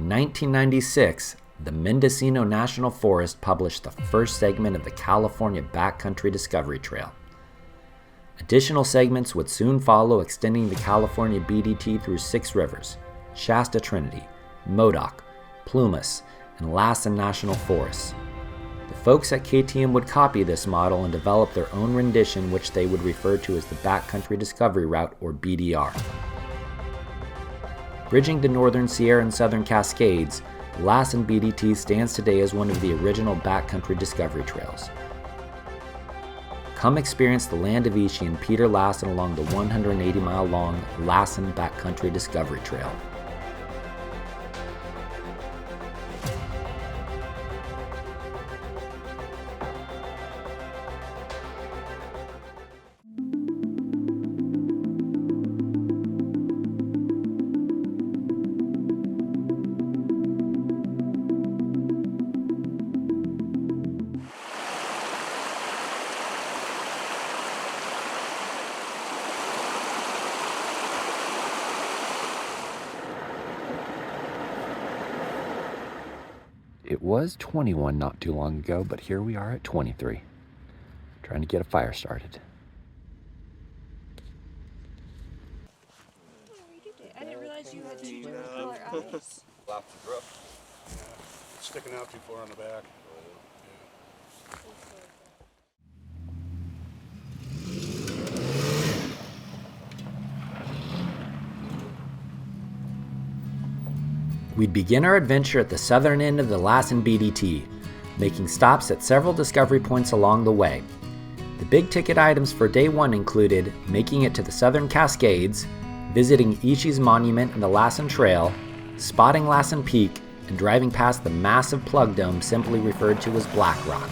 In 1996, the Mendocino National Forest published the first segment of the California Backcountry Discovery Trail. Additional segments would soon follow, extending the California BDT through 6 rivers: Shasta Trinity, Modoc, Plumas, and Lassen National Forests. The folks at KTM would copy this model and develop their own rendition, which they would refer to as the Backcountry Discovery Route, or BDR. Bridging the Northern Sierra and Southern Cascades, the Lassen BDT stands today as one of the original backcountry discovery trails. Come experience the land of Ishi and Peter Lassen along the 180-mile-long Lassen Backcountry Discovery Trail. It was 21 not too long ago, but here we are at 23, trying to get a fire started. Oh, you did it. I didn't realize you had 2 different color eyes. Lots of rough. Yeah, it's sticking out too far on the back. We'd begin our adventure at the southern end of the Lassen BDT, making stops at several discovery points along the way. The big ticket items for day 1 included making it to the Southern Cascades, visiting Ishi's monument and the Lassen Trail, spotting Lassen Peak, and driving past the massive plug dome simply referred to as Black Rock.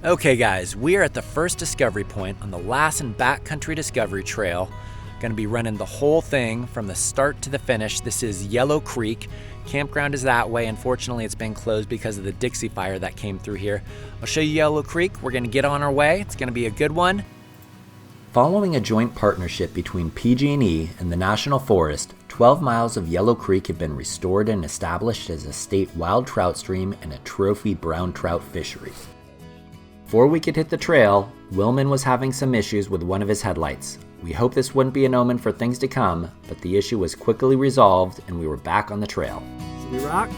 Okay guys, we are at the first discovery point on the Lassen Backcountry Discovery Trail. Going to be running the whole thing from the start to the finish. This is Yellow Creek. Campground is that way. Unfortunately, it's been closed because of the Dixie fire that came through here. I'll show you Yellow Creek. We're going to get on our way. It's going to be a good one. Following a joint partnership between PG&E and the National Forest, 12 miles of Yellow Creek have been restored and established as a state wild trout stream and a trophy brown trout fishery. Before we could hit the trail, Willman was having some issues with one of his headlights. We hoped this wouldn't be an omen for things to come, but the issue was quickly resolved and we were back on the trail. Should we rock?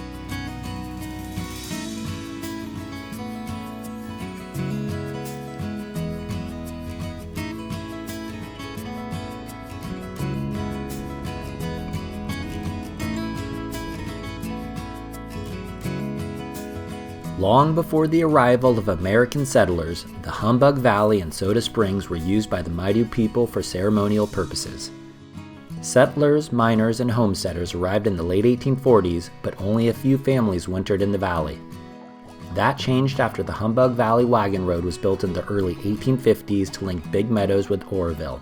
Long before the arrival of American settlers, the Humbug Valley and Soda Springs were used by the Maidu people for ceremonial purposes. Settlers, miners, and homesteaders arrived in the late 1840s, but only a few families wintered in the valley. That changed after the Humbug Valley Wagon Road was built in the early 1850s to link Big Meadows with Oroville.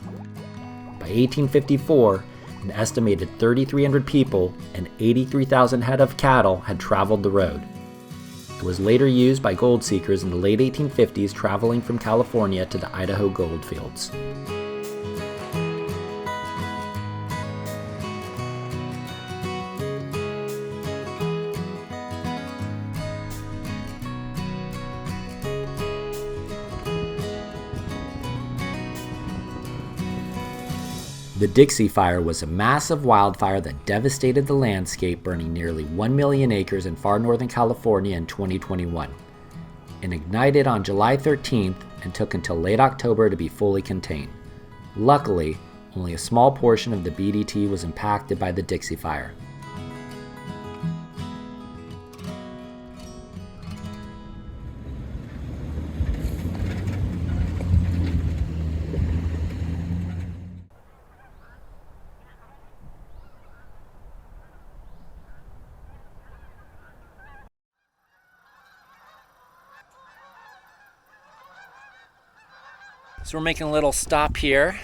By 1854, an estimated 3,300 people and 83,000 head of cattle had traveled the road. It was later used by gold seekers in the late 1850s traveling from California to the Idaho gold fields. The Dixie Fire was a massive wildfire that devastated the landscape, burning nearly 1 million acres in far northern California in 2021. It ignited on July 13th and took until late October to be fully contained. Luckily, only a small portion of the BDT was impacted by the Dixie Fire. So we're making a little stop here.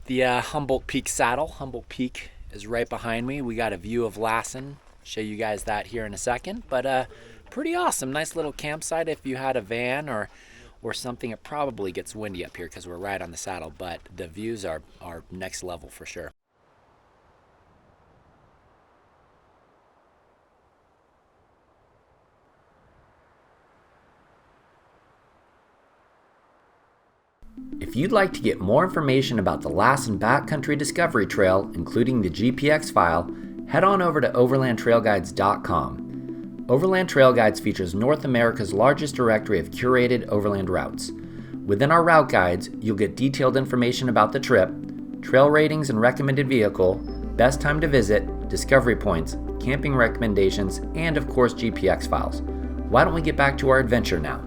The Humboldt Peak saddle. Humboldt Peak is right behind me. We got a view of Lassen. Show you guys that here in a second. But pretty awesome. Nice little campsite if you had a van or something. It probably gets windy up here because we're right on the saddle, but the views are next level for sure. you'd like to get more information about the Lassen Backcountry Discovery Trail, including the GPX file, head on over to overlandtrailguides.com. Overland Trail Guides features North America's largest directory of curated overland routes. Within our route guides, you'll get detailed information about the trip, trail ratings and recommended vehicle, best time to visit, discovery points, camping recommendations, and of course GPX files. Why don't we get back to our adventure now?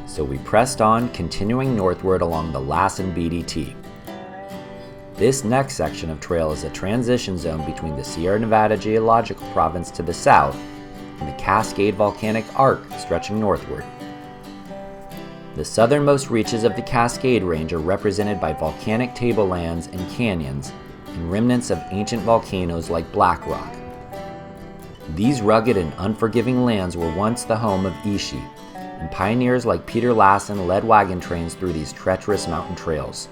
So we pressed on, continuing northward along the Lassen BDT. This next section of trail is a transition zone between the Sierra Nevada geological province to the south and the Cascade Volcanic Arc stretching northward. The southernmost reaches of the Cascade Range are represented by volcanic tablelands and canyons and remnants of ancient volcanoes like Black Rock. These rugged and unforgiving lands were once the home of Ishi, and pioneers like Peter Lassen led wagon trains through these treacherous mountain trails.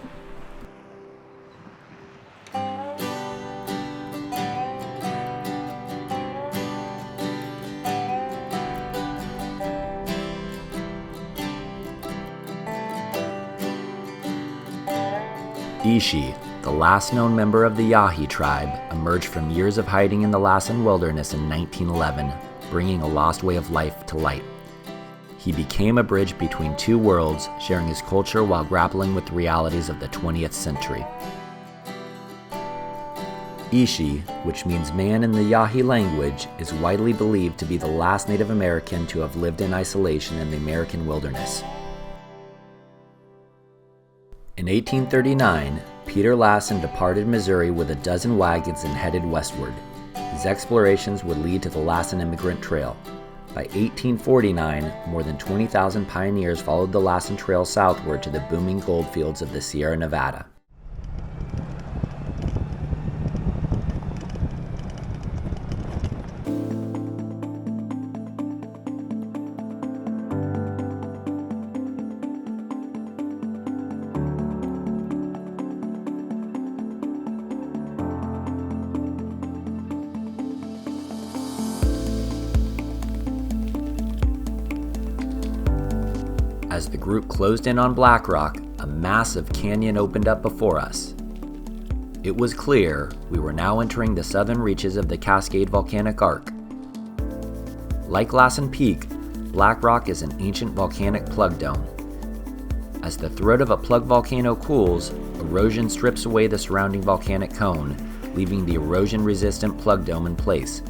Ishi, the last known member of the Yahi tribe, emerged from years of hiding in the Lassen wilderness in 1911, bringing a lost way of life to light. He became a bridge between two worlds, sharing his culture while grappling with the realities of the 20th century. Ishi, which means man in the Yahi language, is widely believed to be the last Native American to have lived in isolation in the American wilderness. In 1839, Peter Lassen departed Missouri with a dozen wagons and headed westward. His explorations would lead to the Lassen Immigrant Trail. By 1849, more than 20,000 pioneers followed the Lassen Trail southward to the booming gold fields of the Sierra Nevada. As the group closed in on Black Rock, a massive canyon opened up before us. It was clear we were now entering the southern reaches of the Cascade Volcanic Arc. Like Lassen Peak, Black Rock is an ancient volcanic plug dome. As the throat of a plug volcano cools, erosion strips away the surrounding volcanic cone, leaving the erosion-resistant plug dome in place.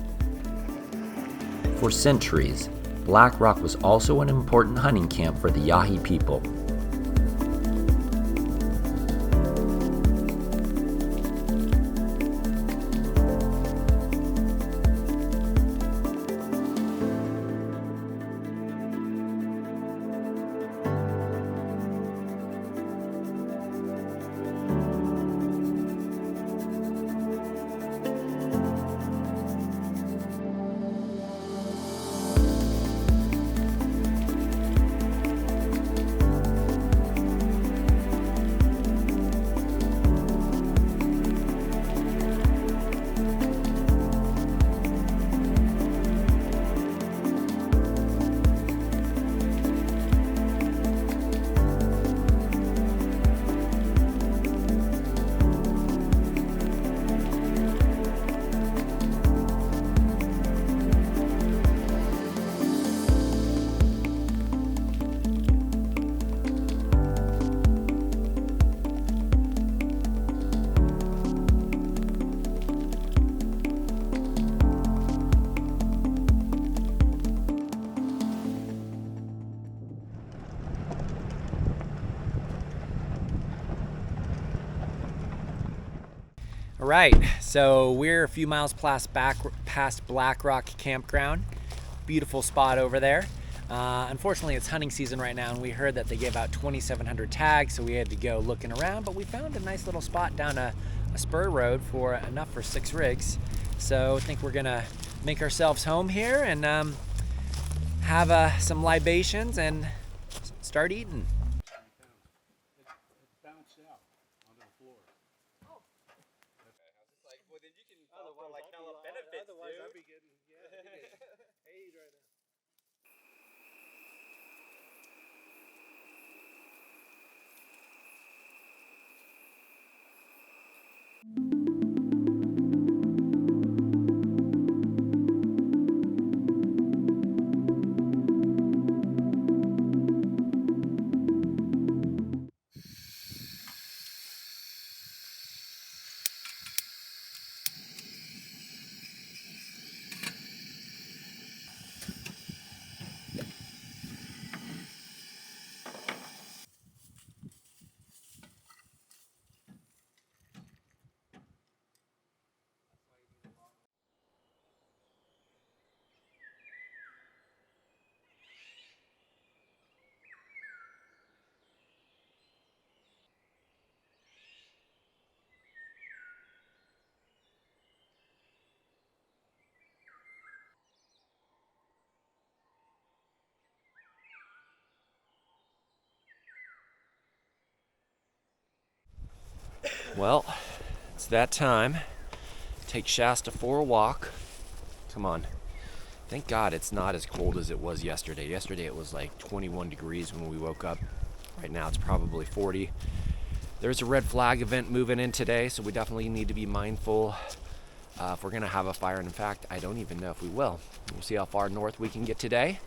For centuries, Black Rock was also an important hunting camp for the Yahi people. All right, so we're a few miles past Black Rock Campground. Beautiful spot over there. Unfortunately, it's hunting season right now, and we heard that they gave out 2,700 tags, so we had to go looking around, but we found a nice little spot down a spur road for enough for 6 rigs. So I think we're gonna make ourselves home here and have some libations and start eating. be getting, paid right now. Well, it's that time. Take Shasta for a walk. Come on. Thank God it's not as cold as it was yesterday. Yesterday it was like 21 degrees when we woke up. Right now it's probably 40. There's a red flag event moving in today, so we definitely need to be mindful if we're gonna have a fire. And in fact, I don't even know if we will. We'll see how far north we can get today.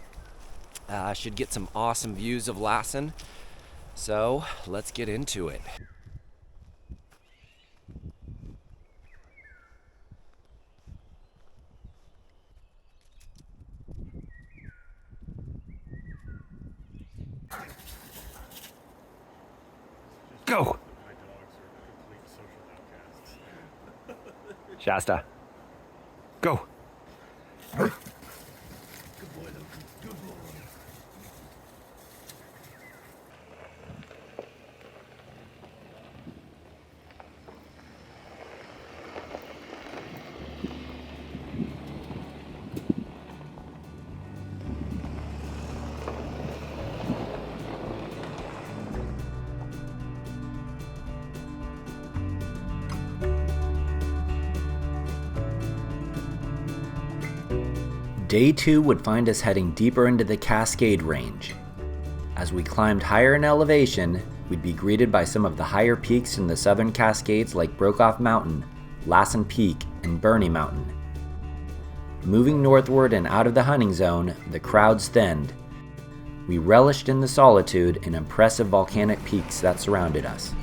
Should get some awesome views of Lassen. So let's get into it. Go! My dogs are complete social outcasts. Shasta. Go! Good boy, though. Good boy. Day 2 would find us heading deeper into the Cascade Range. As we climbed higher in elevation, we'd be greeted by some of the higher peaks in the Southern Cascades like Brokoff Mountain, Lassen Peak, and Burney Mountain. Moving northward and out of the hunting zone, the crowds thinned. We relished in the solitude and impressive volcanic peaks that surrounded us.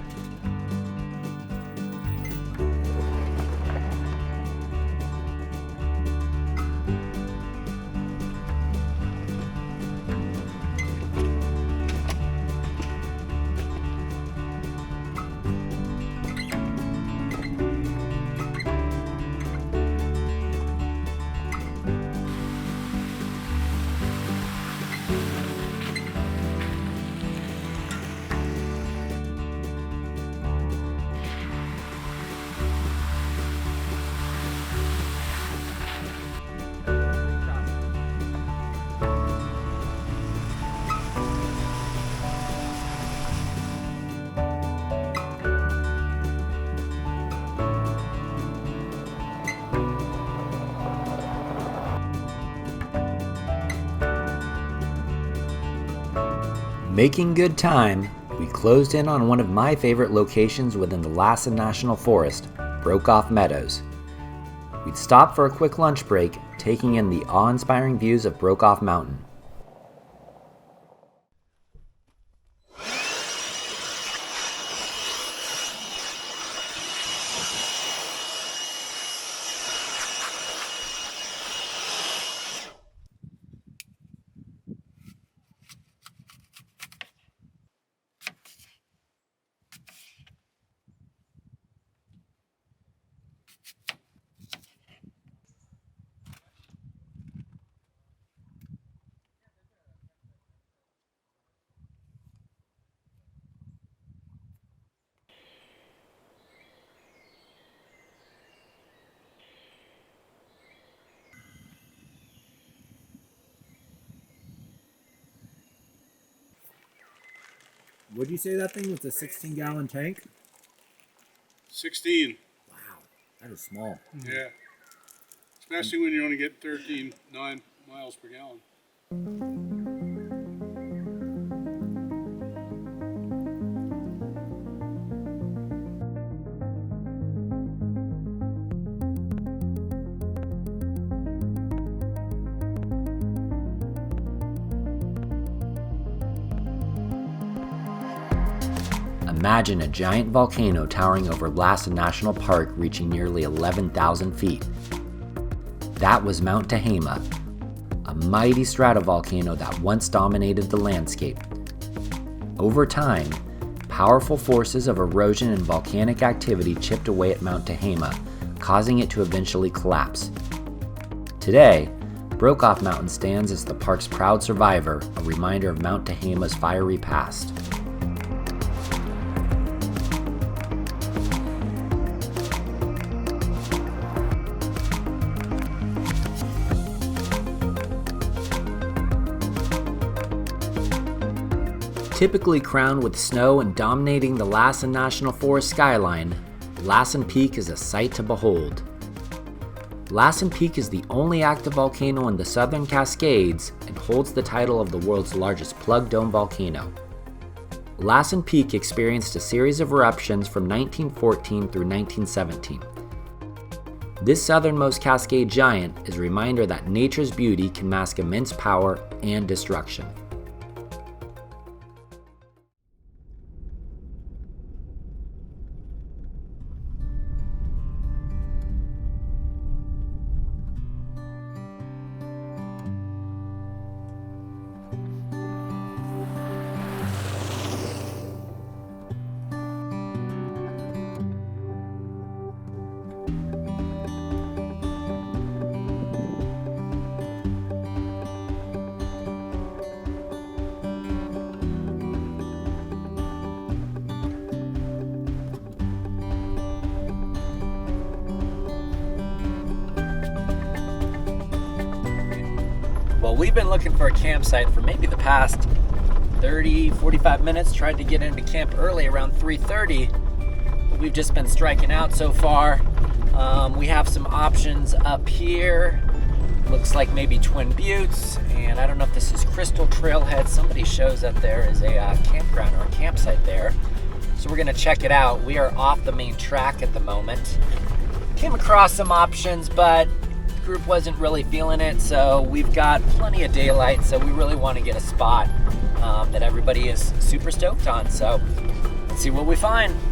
Making good time, we closed in on one of my favorite locations within the Lassen National Forest, Brokoff Meadows. We'd stop for a quick lunch break, taking in the awe-inspiring views of Brokoff Mountain. Would you say that thing was a 16-gallon tank? 16. Wow, that is small. Yeah. Especially when you only get 13.9 miles per gallon. Imagine a giant volcano towering over Lassen National Park reaching nearly 11,000 feet. That was Mount Tehama, a mighty stratovolcano that once dominated the landscape. Over time, powerful forces of erosion and volcanic activity chipped away at Mount Tehama, causing it to eventually collapse. Today, Brokoff Mountain stands as the park's proud survivor, a reminder of Mount Tehama's fiery past. Typically crowned with snow and dominating the Lassen National Forest skyline, Lassen Peak is a sight to behold. Lassen Peak is the only active volcano in the Southern Cascades and holds the title of the world's largest plug dome volcano. Lassen Peak experienced a series of eruptions from 1914 through 1917. This southernmost Cascade giant is a reminder that nature's beauty can mask immense power and destruction. Well, we've been looking for a campsite for maybe the past 45 minutes. Tried to get into camp early around 3:30, but we've just been striking out so far. We have some options up here. Looks like maybe Twin Buttes, and I don't know if this is Crystal Trailhead. Somebody shows that there is a campground or a campsite there. So we're gonna check it out. We are off the main track at the moment. Came across some options, but group wasn't really feeling it, so we've got plenty of daylight, so we really want to get a spot that everybody is super stoked on. So let's see what we find. Moved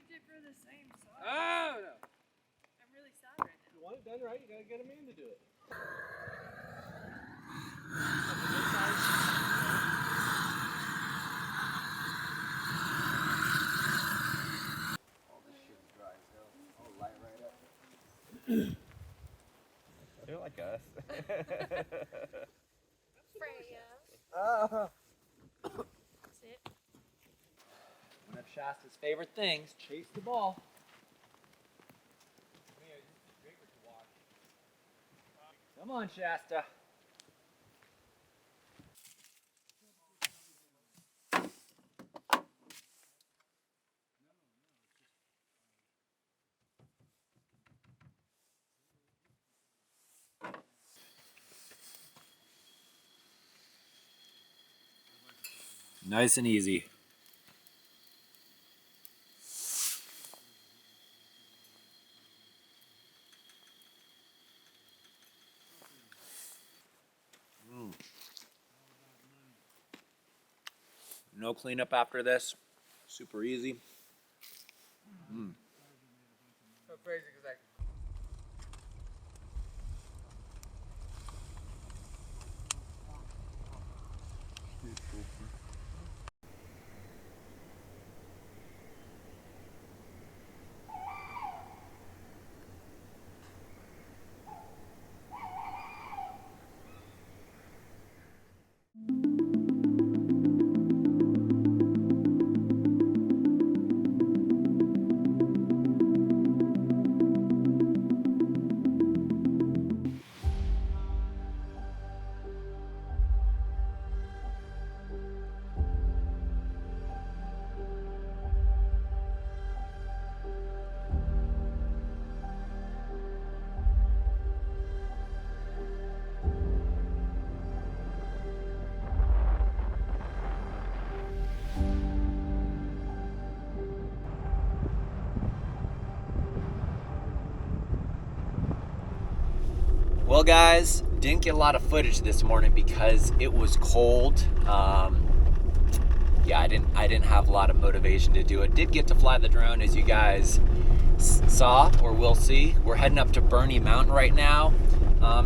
it for the same size. Oh no! I'm really sad right now. You want it done right, you gotta get a man to do it. They're like us. Freya. Sit. One of Shasta's favorite things, chase the ball. Come on, Shasta. Nice and easy. No cleanup after this. Super easy. So crazy because I Well, guys, didn't get a lot of footage this morning because it was cold. Yeah, I didn't have a lot of motivation to do it. Did get to fly the drone, as you guys saw or will see. We're heading up to Burney Mountain right now.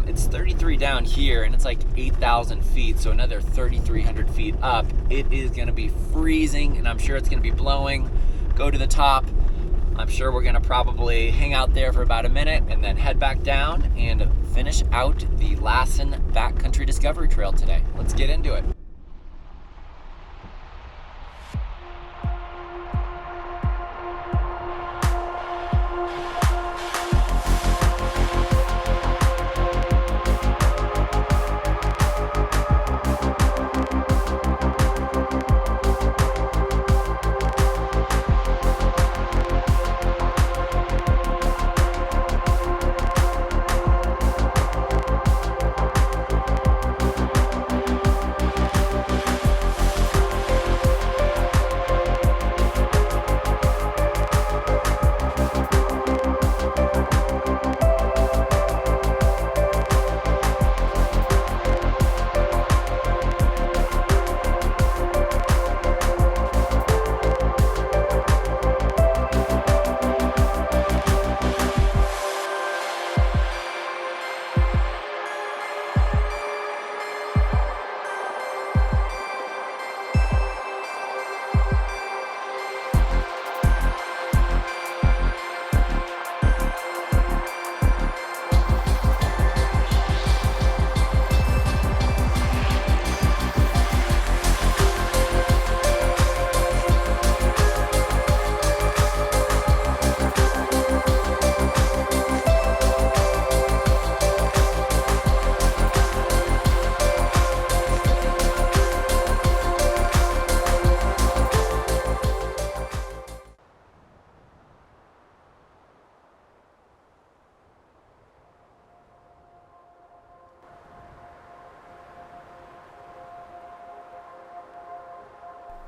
It's 33 down here, and it's like 8,000 feet, so another 3,300 feet up. It is going to be freezing, and I'm sure it's going to be blowing. Go to the top. I'm sure we're going to probably hang out there for about a minute and then head back down and finish out the Lassen Backcountry Discovery Trail today. Let's get into it.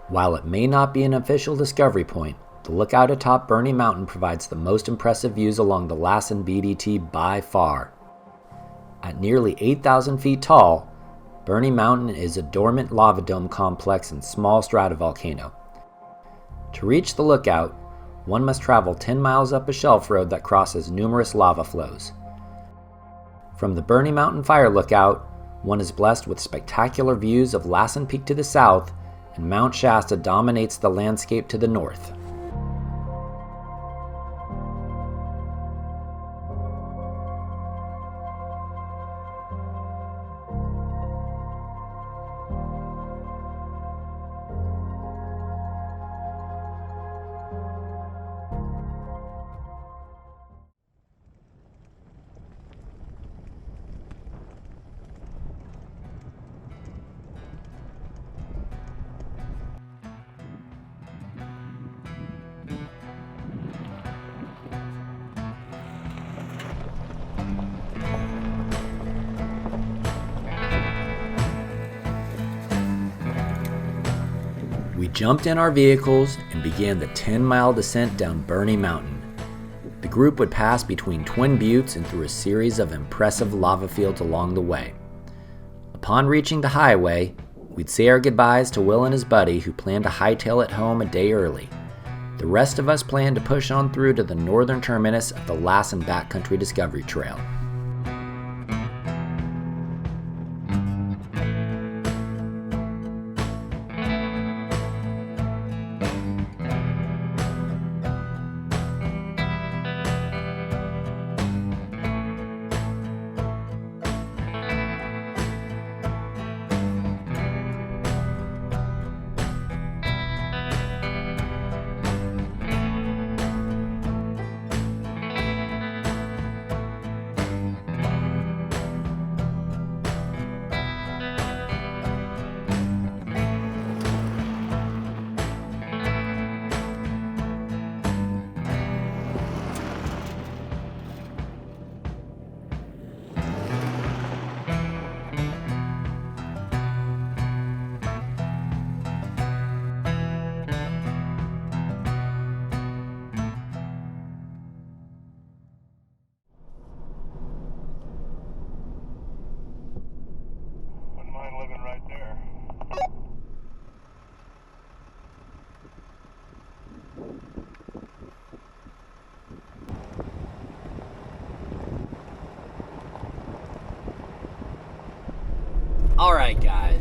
While it may not be an official discovery point, the lookout atop Burney Mountain provides the most impressive views along the Lassen BDT by far. At nearly 8,000 feet tall, Burney Mountain is a dormant lava dome complex and small stratovolcano. To reach the lookout, one must travel 10 miles up a shelf road that crosses numerous lava flows. From the Burney Mountain Fire Lookout, one is blessed with spectacular views of Lassen Peak to the south, and Mount Shasta dominates the landscape to the north. We jumped in our vehicles and began the 10-mile descent down Burney Mountain. The group would pass between twin buttes and through a series of impressive lava fields along the way. Upon reaching the highway, we'd say our goodbyes to Will and his buddy, who planned to hightail it home a day early. The rest of us planned to push on through to the northern terminus of the Lassen Backcountry Discovery Trail.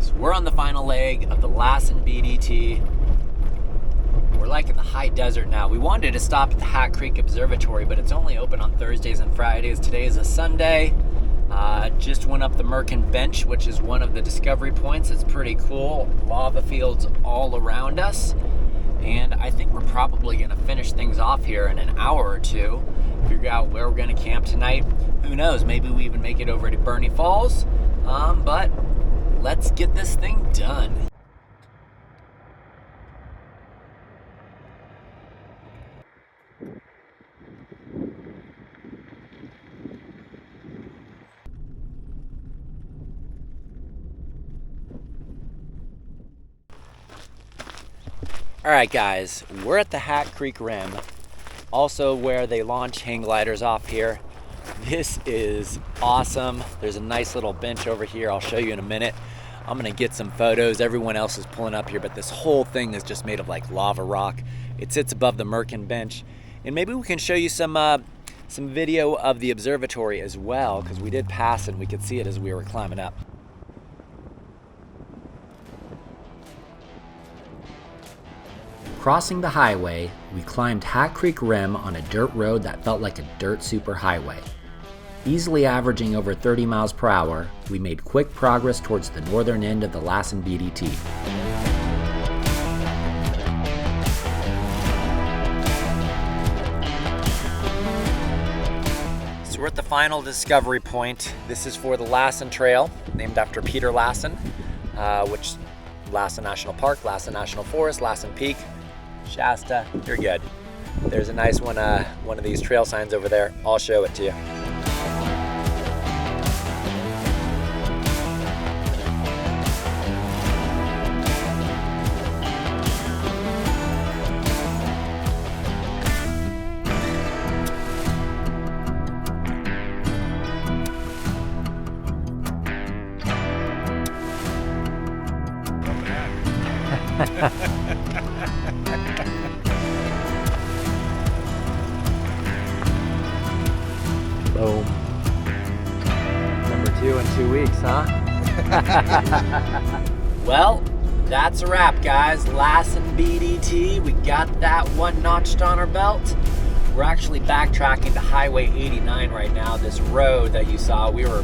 guys, we're on the final leg of the Lassen BDT. We're like in the high desert now. We wanted to stop at the Hat Creek Observatory, but it's only open on Thursdays and Fridays. Today is a Sunday. Just went up the Merkin Bench, which is one of the discovery points. It's pretty cool. Lava fields all around us. And I think we're probably gonna finish things off here in an hour or two. Figure out where we're gonna camp tonight. Who knows, maybe we even make it over to Burney Falls. But let's get this thing done. All right, guys, we're at the Hat Creek Rim, also where they launch hang gliders off here. This is awesome. There's a nice little bench over here. I'll show you in a minute. I'm gonna get some photos. Everyone else is pulling up here, but this whole thing is just made of like lava rock. It sits above the Merkin Bench. And maybe we can show you some video of the observatory as well, because we did pass and we could see it as we were climbing up. Crossing the highway, we climbed Hat Creek Rim on a dirt road that felt like a dirt superhighway. Easily averaging over 30 miles per hour, we made quick progress towards the northern end of the Lassen BDT. So we're at the final discovery point. This is for the Lassen Trail, named after Peter Lassen, which Lassen National Park, Lassen National Forest, Lassen Peak, Shasta, you're good. There's a nice one of these trail signs over there. I'll show it to you. Boom. Number 2 in 2 weeks, huh? Well, that's a wrap, guys. Lassen BDT, we got that one notched on our belt. We're actually backtracking to Highway 89 right now. This road that you saw, we were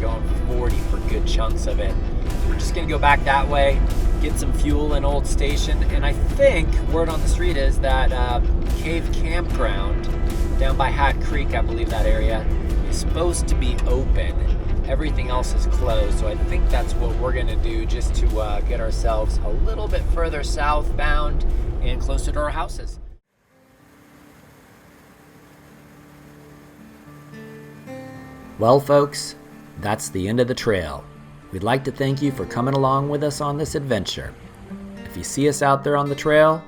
going 40 for good chunks of it. We're just gonna go back that way, get some fuel in Old Station, and I think word on the street is that Cave Campground down by Hat Creek, I believe that area, is supposed to be open. Everything else is closed, so I think that's what we're gonna do just to get ourselves a little bit further southbound and closer to our houses. Well, folks, that's the end of the trail. We'd like to thank you for coming along with us on this adventure. If you see us out there on the trail,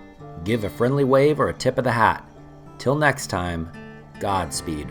give a friendly wave or a tip of the hat. Till next time, Godspeed.